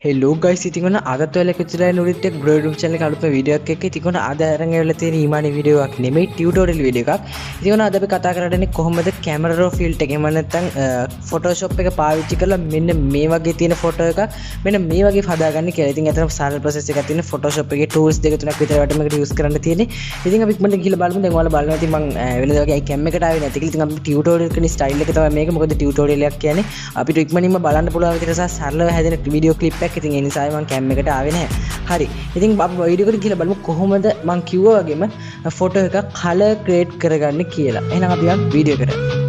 Hello guys, ඉතින් ඔන්න අදත් ඔයාලා එකතුලා නුරිත් එක්ක බ්‍රෝ YouTube channel එක අලුත්ම වීඩියෝ එකක් එක්ක ඉතින් ඔන්න අද අරන් ඇවිල්ලා තියෙන ඊමානි වීඩියෝ එකක් නෙමෙයි ටියුටෝරියල් වීඩියෝ එකක්. ඉතින් ඔන්න අද අපි කතා කරන්නේ කොහොමද camera raw filter එක එහෙම නැත්නම් Photoshop එක පාවිච්චි කරලා මෙන්න මේ වගේ තියෙන ෆොටෝ එකක් මෙන්න මේ වගේ හදාගන්න කියලා. ඉතින් අතන සරල process එකක් තියෙන Photoshop එකේ tools දෙක තුනක් විතර වටම එකට use කරන්න තියෙන්නේ. ඉතින් අපි ඉක්මනට ගිහලා බලමු. දැන් ඔයාලා බලනවා ඉතින් මම වෙනද වගේ cam එකට ආවේ නැති කියලා. ඉතින් අපි ටියුටෝරියල් කෙනේ style එක තමයි මේක. මොකද ටියුටෝරියල් එකක් කියන්නේ අපිට ඉක්මනින්ම බලන්න පුළුවන් විදිහට සහ සරලව හැදෙන වීඩියෝ ක්ලිප් එකක්. ඉතින් ඒ නිසා මම කැම් එකට ආවේ නැහැ. හරි. ඉතින් අපි වීඩියෝ එකට ගිහලා බලමු කොහොමද මම කිව්වා වගේම ෆොටෝ එකක් කලර් ක්‍රියේට් කරගන්න කියලා. එහෙනම් අපි යමු වීඩියෝ එකට.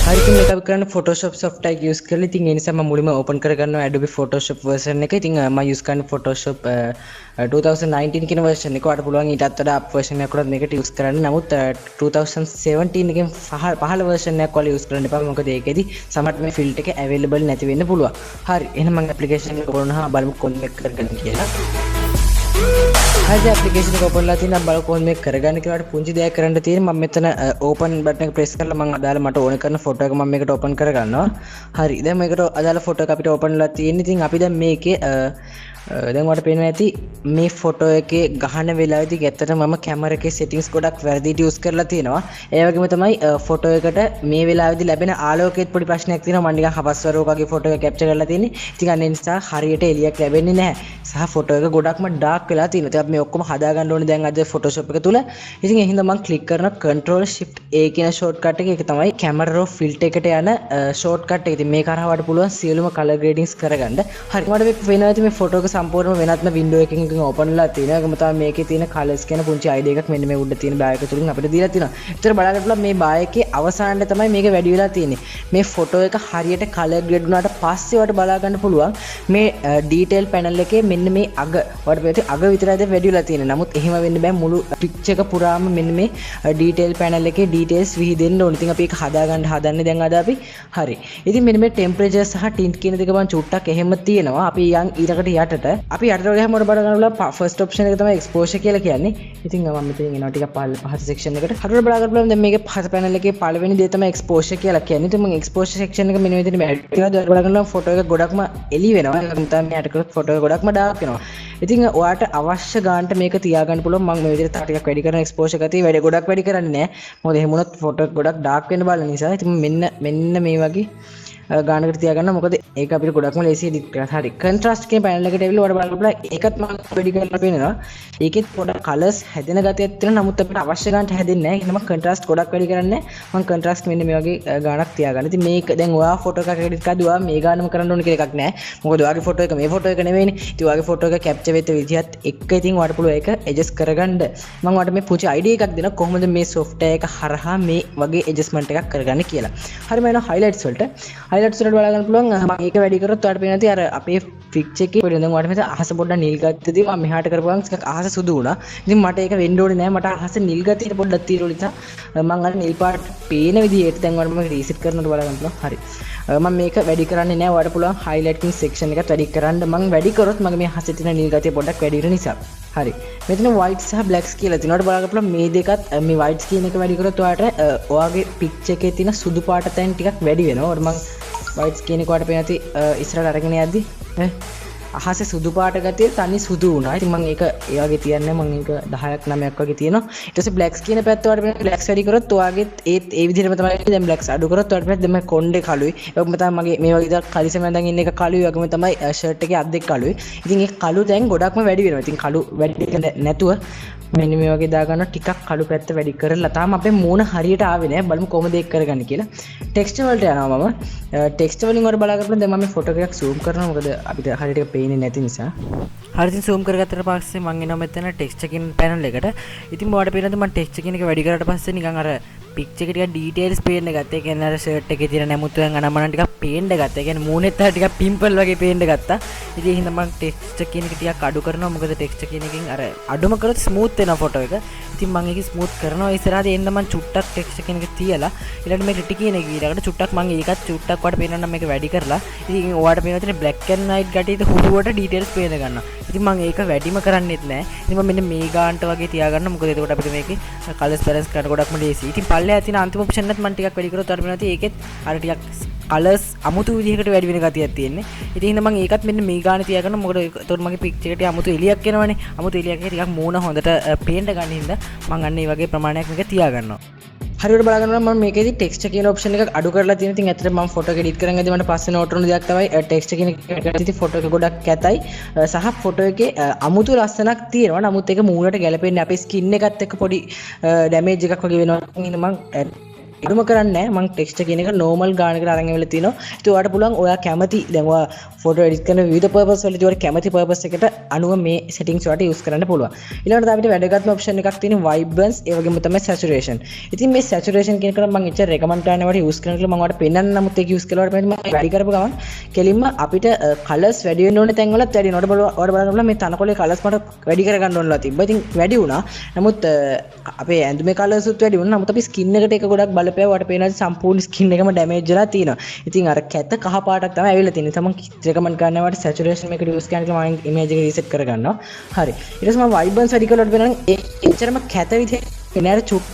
හරි ඉතින් මේක අපි කරන්නේ Photoshop software එක use කරලා. ඉතින් ඒ නිසා මම මුලින්ම open කරගන්නවා Adobe Photoshop version එක. ඉතින් මම use කරන්නේ Photoshop 2019 කියන version එක. ඔයාලට පුළුවන් ඊටත් වඩා up version එකක් උනත් මේකට use කරන්න. නමුත් 2017 එකෙන් පහළ version එකක් ඔයාලා use කරන්න එපා. මොකද ඒකෙදි සමහරට මේ filter එක available නැති වෙන්න පුළුවන්. හරි. එහෙනම් මම application එක open කරනවා බලමු කොහොමද මේක කරගන්න කියලා. හරි application එක open ලා තියෙනවා බලමු කොහොමද මේක කරගන්න කියලා. ඔයාලට පුංචි දෙයක් කරන්න තියෙන්නේ මම මෙතන open button එක press කරලා මම අදාළ මට ඕන කරන photo එක මම මේකට open කරගන්නවා. හරි. දැන් මේකට අදාළ photo එක අපිට open ලා තියෙන්නේ. ඉතින් අපි දැන් මේකේ දැන් ඔයාලට පේනවා ඇති මේ ෆොටෝ එකේ ගහන වෙලාවේදී ඇත්තටම මම කැමරා එකේ settings ගොඩක් වැරදිට use කරලා තියෙනවා. ඒ වගේම තමයි ෆොටෝ එකට මේ වෙලාවේදී ලැබෙන ආලෝකයේත් පොඩි ප්‍රශ්නයක් තියෙනවා. මම නිකන් හවස්වරුවක වගේ ෆොටෝ එක capture කරලා තියෙන්නේ. ඉතින් අන්න ඒ නිසා හරියට එළියක් ලැබෙන්නේ නැහැ. සහ ෆොටෝ එක ගොඩක්ම dark වෙලා තියෙනවා. ඉතින් අපි මේ ඔක්කොම හදා ගන්න ඕනේ දැන් අද Photoshop එක තුල. ඉතින් ඒ හින්දා මම click කරන Control Shift A කියන shortcut එක. ඒක තමයි camera raw filter එකට යන shortcut එක. ඉතින් මේක හරහා වඩ පුළුවන් සියලුම color gradings කරගන්න. හරි. මට මේ වෙනවා ඉතින් මේ ෆොටෝ එක සම්පූර්ණයෙන්ම වෙනත්ම වින්ඩෝ එකකින් ඕපන් වෙලා තියෙනවා. ඒකම තමයි මේකේ තියෙන කලර්ස් කියන පුංචි අයිඩියා එකක් මෙන්න මේ උඩ තියෙන බායක තුලින් අපිට දීලා තියෙනවා. ඒතර බලන්න පුළුවන් මේ බායකේ අවසානයේ තමයි මේක වැඩි වෙලා තියෙන්නේ. මේ ෆොටෝ එක හරියට කලර් ග්‍රේඩ් වුණාට පස්සේ වට බලා ගන්න පුළුවන් මේ ඩීටේල් පැනල් එකේ මෙන්න මේ අග වට පෙති අග විතරයි දැන් වැඩි වෙලා තියෙන්නේ. නමුත් එහෙම වෙන්න බෑ. මුළු පික්චර් එක පුරාම මෙන්න මේ ඩීටේල් පැනල් එකේ ඩීටේල්ස් විහිදෙන්න ඕනේ. ඉතින් අපි ඒක හදා ගන්න හදන්නේ දැන් අද අපි. හරි. ඉතින් මෙන්න මේ ටෙම්පරේචර් සහ ටින්ට් කියන දෙක මම චුට්ටක් එහෙම තියෙනවා. අපි යන් ඊටකට යටට අපි යටට ගියාම උඩ බල ගන්නවා ෆස්ට් ඔප්ෂන් එක තමයි එක්ස්පෝෂර් කියලා කියන්නේ. ඉතින් මම මෙතනින් එනවා ටිකක් පහත සෙක්ෂන් එකට. හරියට බලා ගන්න පුළුවන් දැන් මේකේ පහත පැනල් එකේ පළවෙනි දේ තමයි එක්ස්පෝෂර් කියලා කියන්නේ. ඉතින් මම එක්ස්පෝෂර් සෙක්ෂන් එක මෙන්න මෙතන ඇඩ් කරලා දැන් බලා ගන්නවා ෆොටෝ එක ගොඩක්ම එළි වෙනවා. ඒකම තමයි යට කරලා ෆොටෝ එක ගොඩක්ම ඩාර්ක් වෙනවා. ඉතින් ඔයාට අවශ්‍ය ගානට මේක තියාගන්න පුළුවන්. මම මේ විදිහට තා ටිකක් වැඩි කරන එක්ස්පෝෂර් ගතිය වැඩි ගොඩක් වැඩි කරන්නේ නැහැ. මොකද එහෙම වුණොත් ෆොටෝ එක ගොඩක් ඩාර්ක් වෙන්න බලන නිසා. ඉතින් මෙන්න මේ වගේ ගානකට තියාගන්න. මොකද ඒක අපිට ගොඩක්ම ලේසියි එඩිට් කරන්න. හරි. කොන්ට්‍රාස්ට් කියන පැනල් එකට ඇවිල්ලා ඔයාලා බලන්න පුළුවන් ඒකත් මම වැඩි කරලා පේනවා. ඒකෙත් පොඩක් කලර්ස් හැදෙන ගතියක් තියෙනවා. නමුත් අපිට අවශ්‍ය ගානට හැදෙන්නේ නැහැ. එහෙනම් මම කොන්ට්‍රාස්ට් ගොඩක් වැඩි කරන්නේ නැහැ. මම කොන්ට්‍රාස්ට් මෙන්න මේ වගේ ගානක් තියාගන්න. ඉතින් මේක දැන් ඔයා ෆොටෝ එකක් එඩිට් කරද්දී මේ ගානම කරන්න ඕන කියලා එකක් නැහැ. මොකද ඔයාගේ ෆොටෝ එක මේ ෆොටෝ එක නෙවෙයිනේ. ඉතින් ඔයාගේ ෆොටෝ එක කැප්චර් වෙච්ච විදිහත් එක්ක ඉතින් ඔයාට පුළුවන් ඒක ඇඩ්ජස්ට් කරගන්න. මම ඔයාලට මේ පුංචි අයිඩියා එකක් දෙනවා කොහොමද මේ software එක හරහා මේ වගේ ඇඩ්ජස්ට්මන්ට් එකක් කරගන්න කියලා. හරි මම එනවා highlights වලට. highlights වලට බලන්න පුළුවන් මම මේක වැඩි කරොත් ඔයාලට පේනවා අර අපේ පික්චර් එකේ පොඩි දැන් ඔයාලට මෙතන අහස පොඩ්ඩක් නිල් ගත්තදී මම මෙහාට කරපුවාම ටිකක් අහස සුදු වුණා. ඉතින් මට ඒක වෙන්න ඕනේ නෑ. මට අහස නිල් ගතියට පොඩ්ඩක් තියෙන නිසා මම අර නිල් පාට පේන විදිහට දැන් ඔයාලට මම රීසෙට් කරනකොට බලන්න පුළුවන්. හරි. මම මේක වැඩි කරන්නේ නෑ. ඔයාලට පුළුවන් highlighting section එකත් වැඩි කරන්න. මම වැඩි කරොත් මගේ මේ අහසේ තියෙන නිල් ගතිය පොඩ්ඩක් වැඩි වෙන නිසා. හරි. මෙතන whites සහ blacks කියලා තියෙනවා. ඔයාලට බලන්න පුළුවන් මේ දෙකත් මේ whites කියන එක වැඩි කරොත් ඔයාලට ඔයාගේ පික්චර් එකේ තියෙන සුදු පාට තැන් ටිකක් වැඩි වෙනවා. ඔයාලට මම whites කියන එක වට පේන ඇති ඉස්සරහට අරගෙන යද්දි අහසේ සුදු පාට ගතිය තනි සුදු වුණා. ඉතින් මම ඒක ඒ වගේ තියන්නේ මම ඒක 10ක් 9ක් වගේ තියෙනවා. ඊට පස්සේ blacks කියන පැත්ත වට පේන blacks වැඩි කරොත් ඔයාගේ ඒ විදිහටම තමයි දැන් blacks අඩු කරොත් වට පේන දැන් මම කොණ්ඩේ කළුයි. ඒකම තමයි මගේ මේ වගේ ඉතින් කලිසම දැන් ඉන්න එක කළුයි. වගේම තමයි shirt එකේ අත් දෙක කළුයි. ඉතින් ඒ කළු දැන් ගොඩක්ම වැඩි වෙනවා. ඉතින් කළු වැඩි නැතුව මෙන්න මේ වගේ දාගන්න ටිකක් කළු පැත්ත වැඩි කරලා තාම අපේ මූණ හරියට ආවේ නැහැ. බලමු කොහොමද ඒක කරගන්නේ කියලා. ටෙක්ස්චර් වලට යනවා මම. ටෙක්ස්චර් වලින් වල බලා ගන්න දැන් මම මේ ෆොටෝ එකක් zoom කරනවා. මොකද අපිට හරියට ඒක පේන්නේ නැති නිසා. හරි ඉතින් zoom කරගත්තට පස්සේ මම එනවා මෙතන ටෙක්ස්චර් කියන පැනල් එකට. ඉතින් ඔයාලට පේනද මම ටෙක්ස්චර් කියන එක වැඩි කරාට පස්සේ නිකන් අර පික්චර් එක ටිකක් ඩීටේල්ස් පේන්න ගත්තා. ඒ කියන්නේ අර ෂර්ට් එකේ තියෙන නැමුතුයන් අනමන ටිකක් පේන්න ගත්තා. ඒ කියන්නේ මූණෙත් ටිකක් පිම්පල් වගේ පේන්න ගත්තා. ඉතින් ඒ හින්දා මම ටෙක්ස්චර් කියන එක ටිකක් අඩු කරනවා. මොකද ටෙක්ස්චර් කියන එකෙන් අර අඩුම කරොත් ස්මූත් වෙනවා ෆොටෝ එක. ඉතින් මම ඒක ස්මූත් කරනවා. ඉස්සරහට එන්න මම චුට්ටක් ටෙක්ස්චර් කියන එක තියලා ඊළඟට මේ රිටි කියන එක ඊළඟට චුට්ටක් මම ඒකත් චුට්ටක් වට පේනවා නම් මේක වැඩි කරලා. ඉතින් ඔයාලට පේනවා තියෙන black and white ගටියද හුරු අඩුවට ඩීටේල්ස් පේන ගන්නවා. ඉතින් මම ඒක වැඩිම කරන්නෙත් නෑ. ඉතින් මම මෙන්න මේ ගානට වගේ තියාගන්න. මොකද එතකොට අපිට මේකේ කලර්ස් බැලන්ස් කරන්න ගොඩක්ම ලේසි. ඉතින් පල්ලෙහා තියෙන අන්තිම ඔප්ෂන් එකත් මම ටිකක් වැඩි කරොත් අර වෙනවා. ඒකෙත් අර ටිකක් කලර්ස් අමුතු විදිහකට වැඩි වෙන ගතියක් තියෙන්නේ. ඉතින් හින්දා මම ඒකත් මෙන්න මේ ගානේ තියාගන්න. මොකද එතකොට මගේ පික්චර් එකට අමුතු එලියක් එනවනේ. අමුතු එලියක් එක ටිකක් මූණ හොඳට පේන්න ගන්න හින්දා මම අන්න ඒ වගේ ප්‍රමාණයක් මේක තියාගන්නවා. හරියට බලගන්නවා මම මේකේදී ටෙක්ස්ට් කියන ඔප්ෂන් එක අඩු කරලා තියෙන. ඉතින් ඇත්තට මම ෆොටෝ එක එඩිට් කරන් ගියදී මට පස්සේ නෝට් වුණු දෙයක් තමයි ටෙක්ස්ට් කියන එක ෆොටෝ එක ගොඩක් කැතයි සහ ෆොටෝ එකේ අමුතු ලස්සනක් තියෙනවා. නමුත් ඒක මූණට ගැලපෙන්නේ අපේ ස්කින් එකත් එක්ක පොඩි ඩැමේජ් එකක් වගේ වෙනවා. ඉතින් මම අඩුම කරන්නේ මම ටෙක්ස්ට් කියන එක නෝමල් ගානකට අරන් ඇවිල්ලා තිනවා. ඉතින් ඔයාලට පුළුවන් ඔයා කැමති දැන් ඔයා ෆොටෝ එඩිට් කරන විවිධ පර්පස් වලදී ඔයාලට කැමති පර්පස් එකට අනුව මේ සෙටින්ග්ස් ඔයාලට යූස් කරන්න පුළුවන්. ඊළඟට අපිට වැදගත්ම ඔප්ෂන් එකක් තියෙන වයිබ්‍රන්ස් ඒ වගේම තමයි සැචුරේෂන්. ඉතින් මේ සැචුරේෂන් කියන එක මම එච්චර රෙකමන්ඩ් කරන්නේ ඔයාලට යූස් කරන්න කියලා මම ඔයාලට පෙන්නන්න. නමුත් ඒක යූස් කළාට පස්සේ මම වැඩි කරපු ගමන් කෙලින්ම අපිට කලර්ස් වැඩි වෙන්න ඕනේ තැන් වලත් වැඩි වෙනවා. ඔයාලට බලන්න මේ තනකොළේ කලර්ස් මට වැඩි කරගන්න ඕනලා තිබ්බා. ඉතින් වැඩි වුණා. නමුත් අපේ ඇඳුමේ කලර්ස් උත් වැඩි වුණා. නමුත් අපි ස්කින් එකට ඒක ගොඩක් බලපෑවා. ඔයාලට පේනවා සම්පූර්ණ ස්කින් එකම ඩැමේජ් වෙලා තියෙනවා. ඉතින් අර කැත කහ පාටක් තමයි ඇවිල්ලා තියෙන්නේ. ඉතින් මම රෙකමන්ඩ් කරනවා ඔයාලට සැචුරේෂන් මේකට යූස් කරන්න කියලා මම ඉමේජ් එක රීසෙට් කරගන්නවා. හරි. ඊට පස්සේ මම වයිබ්‍රන්ස් වැඩි කළොත් වෙනවා නම් එච්චරම කැත විදිහට එන අර චුට්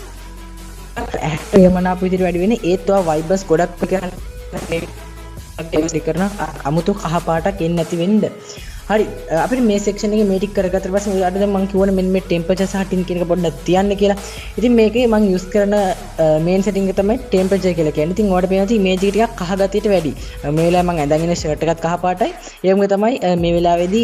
එමනාප විදිහට වැඩි වෙන්නේ. ඒත් ඔයා වයිබ්‍රන්ස් ගොඩක් කරන අමුතු කහ පාටක් එන්නේ නැති වෙන්න. හරි අපිට මේ සෙක්ෂන් එකේ මේ ටික කරගත්ත පස්සේ ඔයාලට දැන් මම කියවනේ මෙන්න මේ ටෙම්පරේචර් සහ ටින් කියන එක පොඩ්ඩක් තියන්න කියලා. ඉතින් මේකේ මම යූස් කරන මේන් සෙටින්ග් එක තමයි ටෙම්පරේචර් කියලා කියන්නේ. ඉතින් ඔයාලට පේනවා ඉමේජ් එක ටිකක් කහ ගතියට වැඩි. මේ වෙලාවේ මම ඇඳගෙන ඉන්න ෂර්ට් එකත් කහ පාටයි. ඒ වගේ තමයි මේ වෙලාවේදී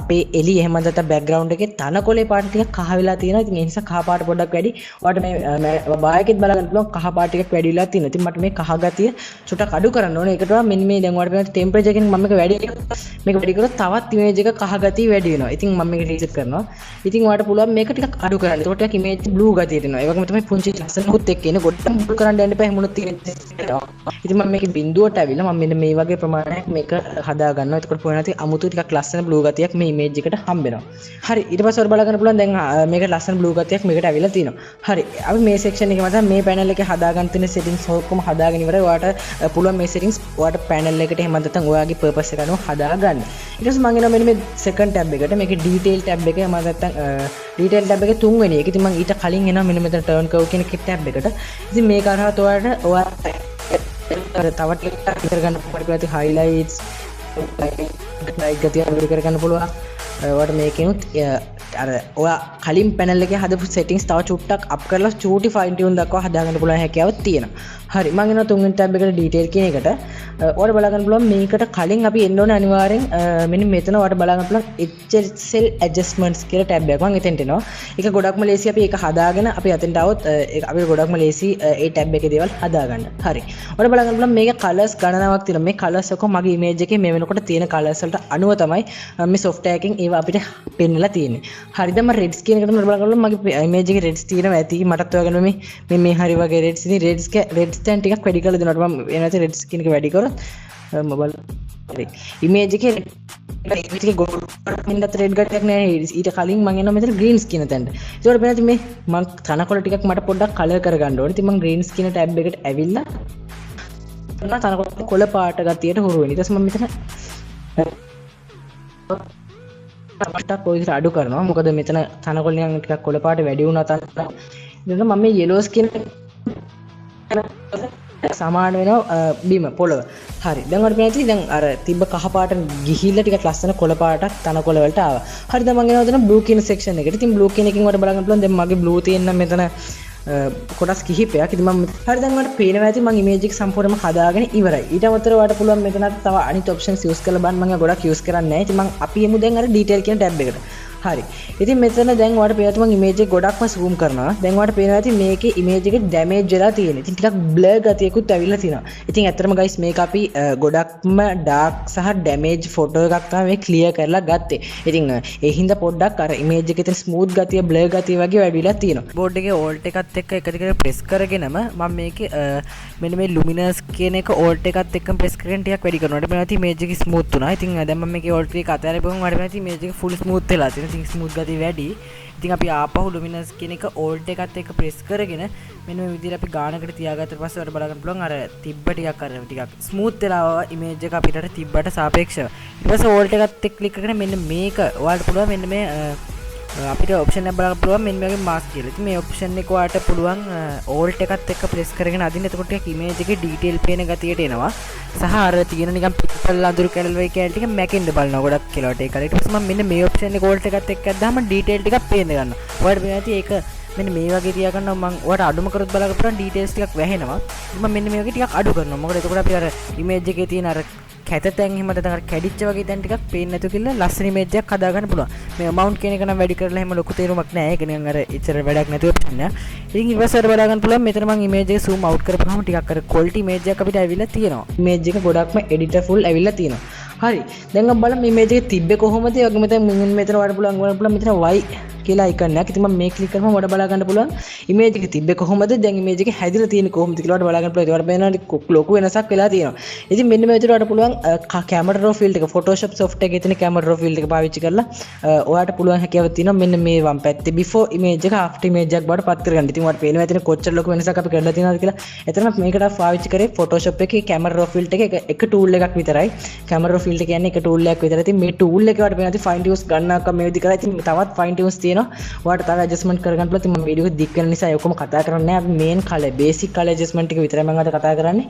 අපේ එළිය එහෙම නැත්නම් බෑග්ග්‍රවුන්ඩ් එකේ තනකොළේ පාට ටිකක් කහ වෙලා තියෙනවා. ඉතින් ඒ නිසා කහ පාට පොඩ්ඩක් වැඩි. ඔයාලට මේ බායකෙත් බලගන්න පුළුවන් කහ පාට ටිකක් වැඩි වෙලා තියෙනවා. ඉතින් මට මේ කහ ගතිය චුට්ටක් අඩු කරන්න ඕනේ. ඒකට මෙන්න මේ දැන් ඔයාලට පේනවා ටෙම්පරේචර් එකෙන් මම මේක වැඩි කරොත් තවත් ඉමේජ් එක කහ ගතිය වැඩි වෙනවා. ඉතින් මම මේක රීසෙට් කරනවා. ඉතින් ඔයාලට පුළුවන් මේක ටිකක් අඩු කරන්න. ඒකට ටිකක් ඉමේජ් බ්ලූ ගතියට එනවා. ඒ වගේම තමයි පුංචි ලස්සනකුත් එක්ක එන ගොඩක් බ්ලූ කරන්න යන්න එපා. හැමෝත් තියෙන. ඉතින් මම මේකේ බිඳුවට ඇවිල්ලා මම මෙන්න මේ වගේ ප්‍රමාණයක් මේක හදා ගන්නවා. එතකොට පොර නැති අමුතු ටිකක් ලස්සන බ්ලූ ගතියක් මේ ඉමේජ් එකට හම්බ වෙනවා. හරි. ඊට පස්සේ ඔයාලා බලා ගන්න පුළුවන් දැන් මේකට ලස්සන බ්ලූ ගතියක් මේකට ඇවිල්ලා තියෙනවා. හරි. අපි මේ සෙක්ෂන් එකේ මත මේ පැනල් එකේ හදා ගන්න තියෙන සෙටින්ග්ස් ඔක්කොම හදාගෙන ඉවරයි. ඔයාලට පුළුවන් මේ සෙටින්ග්ස් ඔයාලට පැනල් එකට එහෙම නැත්නම් ඔයාගේ පර්පස් එක අනුව හදා ගන්න. ඊට පස්සේ මම එනවා මෙන්න මේ සෙකන්ඩ් ටැබ් එකට. මේකේ ඩීටේල් ටැබ් එක එහෙම නැත්නම් ඩීටේල් ටැබ් එකේ තුන්වෙනි එක. ඉතින් මම ඊට කලින් එනවා මෙන්න මෙතන ටර්න් කර්ව් කියන ටැබ් එකට. ඉතින් මේක අරහත් ඔයාලට තව ටිකක් ඉතර ගන්න පුළුවන්. හයිලයිට්ස් ලයිට් ගතිය අඩු කරගන්න පුළුවන්. ඔයාලට මේකෙනුත් අර ඔයා කලින් පැනල් එකේ හදපු සෙටින්ග්ස් තව චුට්ටක් අප් කරලා චූටි ෆයින් ටියුන් දක්වා හදාගන්න පුළුවන් හැකියාවක් තියෙනවා. හරි මම එනවා තුන්වෙනි ටැබ් එකට ඩීටේල් කියන එකට. ඔයාලට බලා ගන්න පුළුවන් මේකට කලින් අපි එන්න ඕනේ අනිවාර්යෙන් මෙන්න මෙතන ඔයාලට බලා ගන්න පුළුවන් HSL adjustments කියලා ටැබ් එකක්. මම එතෙන්ට එනවා. ඒක ගොඩක්ම ලේසි අපි ඒක හදාගෙන අපි අතෙන්ට આવොත් ඒක අපි ගොඩක්ම ලේසි ඒ ටැබ් එකේ දේවල් හදාගන්න. හරි. ඔයාලට බලා ගන්න පුළුවන් මේකේ කලර්ස් ගණනාවක් තියෙනවා. මේ කලර්ස් ඔක්කොම මගේ ඉමේජ් එකේ මේ වෙනකොට තියෙන කලර්ස් වලට අනුව තමයි මේ software එකෙන් ඒවා අපිට පෙන්නලා තියෙන්නේ. හරිද? මම රෙඩ්ස් කියන එකට මම බලා ගන්න මගේ ඉමේජ් එකේ රෙඩ්ස් තියෙනවා ඇති. මටත් ඔයාගෙන මේ හරි වගේ රෙඩ්ස් ඉතින් රෙඩ්ස් දැන් ටිකක් වැඩි කරලා දෙනවා. මම එනවාට රෙඩ්ස් කියන එක වැඩි කරොත් මොබයිල් හරි ඉමේජ් එකේ ඉමේජ් එකේ ගෝල්ඩ් මින්දත් රෙඩ් ගතියක් නෑ. ඊට කලින් මම එනවා මෙතන ග්‍රීන්ස් කියන තැනට. ඒකට වෙනත් මේ මම තනකොළ ටිකක් මට පොඩ්ඩක් කලර් කරගන්න ඕනේ. ඉතින් මම ග්‍රීන්ස් කියන ටැබ් එකට ඇවිල්ලා තනකොළ පාට ගතියට හුරු වෙනවා. ඊට පස්සේ මම මෙතන පටක් ඔය විදිහට අඩු කරනවා. මොකද මෙතන තනකොළ නිකන් ටිකක් කොළ පාට වැඩි වුණා තන. ඉතින් මම මේ yellows කියන සමාන වෙනවා බිම පොළව. හරි. දැන් ඔයාලට පේනවා දැන් අර තිබ්බ කහ පාට ගිහිල්ලා ටිකක් ලස්සන කොළ පාටක් තනකොළ වලට ආවා. හරි දැන් මම එනවා දැන් blue කියන section එකට. ඉතින් blue කියන එකෙන් ඔයාලට බලන්න පුළුවන් දැන් මගේ blue තියෙන මෙතන කොටස් කිහිපයක්. ඉතින් මම හරි දැන් ඔයාලට පේනවා ඇති මම ඉමේජ් එක සම්පූර්ණයෙන්ම හදාගෙන ඉවරයි. ඊට අමතරව ඔයාලට පුළුවන් මෙතනත් තව අනිත් ඔප්ෂන්ස් යූස් කරලා බලන්න. මම ගොඩක් යූස් කරන්නේ නැහැ. ඉතින් මම අපි යමු දැන් අර detail කියන ටැබ් එකට. හරි. ඉතින් මෙතන දැන් ඔයාලට පේනවා මම ඉමේජ් එක ගොඩක්ම zoom කරනවා. දැන් ඔයාලට පේනවා ඇති මේකේ ඉමේජ් එකේ ඩැමේජ් වෙලා තියෙනවා. ඉතින් ටිකක් බ්ලර් ගතියකුත් ඇවිල්ලා තියෙනවා. ඉතින් ඇත්තටම guys මේක අපි ගොඩක්ම ඩාර්ක් සහ ඩැමේජ් ෆොටෝ එකක් තමයි මේ ක්ලියර් කරලා ගත්තේ. ඉතින් ඒ හින්දා පොඩ්ඩක් අර ඉමේජ් එකේ තියෙන ස්මූත් ගතිය බ්ලර් ගතිය වගේ වැඩිලා තියෙනවා. බෝඩ් එකේ ඕල්ට් එකත් එක්ක එක දිගට ප්‍රෙස් කරගෙනම මම මේකේ මෙන්න මේ luminous කියන එක alt එකත් එක්කම press කරගෙන ටිකක් වැඩි කරනවා. ඊට පස්සේ image එක smooth වුණා. ඉතින් දැන් මම මේකේ alt එක අතහැරපුවම ඊට පස්සේ image එක full smooth වෙලා තියෙනවා. ඉතින් smooth ගතිය වැඩි. ඉතින් අපි ආපහු luminous කියන එක alt එකත් එක්ක press කරගෙන මෙන්න මේ විදිහට අපි ගානකට තියාගත්තට පස්සේ ඔයාලට බලන්න පුළුවන් අර තිබ්බ ටිකක් ස්මූත් වෙලා ඉමේජ් එක අපිට තිබ්බට සාපේක්ෂව. ඊට පස්සේ ඕල්ට් එකත් එක්ක ක්ලික් කරගෙන මෙන්න මේක ඔයාලට පුළුවන් මෙන්න මේ අපිට ඔප්ෂන් එක බලන්න පුළුවන් මෙන්න මේකේ මාස්ක් කියලා. ඉතින් මේ ඔප්ෂන් එක ඔයාලට පුළුවන් ඕල්ට් එකත් එක්ක ප්‍රෙස් කරගෙන අදින්න. එතකොට ටිකක් ඉමේජ් එකේ ඩීටේල් පේන ගතියට එනවා. සහ අර තියෙන නිකන් පික්සල් අඳුරු කැලල් වේ කැලල් ටික මැකෙන්න බලනවා ගොඩක් කියලාට ඒකට. ඊට පස්සේ මම මෙන්න මේ ඔප්ෂන් එක ඕල්ට් එකත් එක්ක අද්දාම ඩීටේල් ටිකක් පේන්න ගන්නවා. ඔයාලට පේනවා ඇති ඒක මෙන්න මේ වගේ තියා ගන්නවා. මම ඔයාලට අඩුම කරොත් බලන්න පුළුවන් ඩීටේල්ස් ටිකක් වැහෙනවා. මම මෙන්න මේ වගේ ටිකක් අඩු කරනවා. මොකද එතකොට අපි අර ඉමේජ් එකේ තියෙන අර කැතතෙන් එහෙම නැත්නම් අර කැඩිච්ච වගේ තැන් ටිකක් පේන්නේ නැතු කියලා ලස්සන ඉමේජ් එකක් හදා ගන්න පුළුවන්. මේ amount කියන එක නම් වැඩි කරලා එහෙම ලොකු තේරුමක් නැහැ. ඒක නිකන් අර ඉතර වැඩක් නැතුව පේන්නේ. ඉතින් ඊපස්සේ බලා ගන්න පුළුවන් මෙතන මම ඉමේජ් එක zoom out කරපුවාම ටිකක් අර quality image එකක් අපිට ඇවිල්ලා තියෙනවා. ඉමේජ් එක ගොඩක්ම editable ඇවිල්ලා තියෙනවා. හරි. දැන් අපි බලමු ඉමේජ් එක තිබ්බේ කොහොමද? ඒ වගේම දැන් මෙතන වඩ පුළුවන් මෙතන y කියලා icon එකක්. ඉතින් මම මේ click කරපුවම වඩ බලා ගන්න පුළුවන් ඉමේජ් එක තිබ්බේ කොහොමද? දැන් ඉමේජ් එක හැදිලා තියෙන්නේ කොහොමද කියලා වඩ බලා ගන්න පුළුවන්. ඒකට වෙනවා ලොකු වෙනසක් වෙලා තියෙනවා. ඉතින් මෙන්න මේ විදිහට වඩ පුළුවන් camera raw field එක Photoshop software එකේ තියෙන camera raw field එක පාවිච්චි කරලා ඔයාලට පුළුවන් හැකියාවක් තියෙනවා මෙන්න මේ වම් පැත්තේ before image එක after image එකක් බවට පත් කරගන්න. ඉතින් ඔයාලට පේනවා ඇතිනේ කොච්චර ලොකු වෙනසක් අපි කරලා තියෙනවද කියලා. එතන මේකට පාවිච්චි කරේ Photoshop එකේ camera raw field එක tool එකක් විතරයි. camera raw field එක කියන්නේ එක tool එකක් විතරයි. ඉතින් මේ tool එක වලට වෙනවා fine tune ගන්නවක මේ විදිහ කරලා. ඉතින් තවත් fine tunes තියෙනවා. ඔයාලට තව adjustment කරගන්න පුළුවන්. ඉතින් මම වීඩියෝ එක දික් කරන නිසා ඒ ඔක්කොම කතා කරන්නේ නැහැ. අපි main color basic color adjustment ටික විතරයි මම අද කතා කරන්නේ.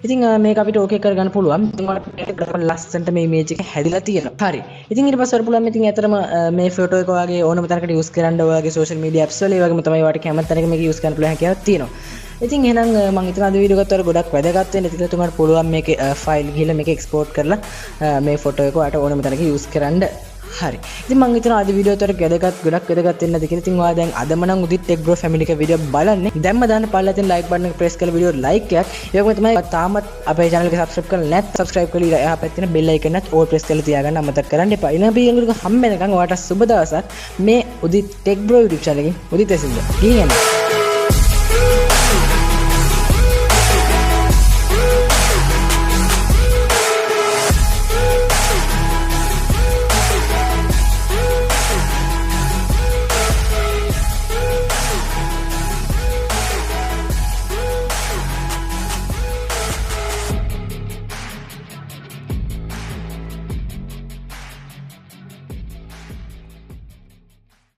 ඉතින් මේක අපිට okay කරගන්න පුළුවන්. ඉතින් ඔයාලට ලස්සනට මේ image එක හැදිලා තියෙනවා. හරි. ඉතින් ඊට පස්සේ පුළුවන් ඉතින් ඇතරම මේ photo එක ඔයාගේ ඕනම තැනකට use කරන්න ඔයාගේ social media apps වල ඒ වගේම තමයි ඔයාලට කැමති තැනක මේක use කරන්න පුළුවන් හැකියාවක් තියෙනවා. ඉතින් එහෙනම් මම හිතන අද වීඩියෝ එකත් වල ගොඩක් වැදගත් වෙන. ඉතින් තුමාට පුළුවන් මේකේ ෆයිල් ගිහලා මේක export කරලා මේ photo එක ඔයාලට ඕනම තැනක use කරන්න. හරි. ඉතින් මම හිතනවා අද වීඩියෝ එකත් ගොඩක් වැදගත් වෙන්නද කියලා. ඉතින් ඔයා දැන් අදම නම් උදිත් tech bro family එක වීඩියෝ බලන්නේ. දැන්ම දාන්න පල්ලා තියෙන like button එක press කරලා වීඩියෝ like එකක්. ඒ වගේම තමයි තාමත් අපේ channel එක subscribe කරලා නැත් subscribe කරලා එහා පැත්තේ තියෙන bell icon එකත් all press කරලා තියාගන්න අමතක කරන්න එපා. ඊළඟ වීඩියෝ එක හම්බ වෙනකන් ඔයාට සුබ දවසක්. මේ Udith tech bro YouTube channel එකෙන් උදිත් ඇසින්ද. ගිහින් යන්න.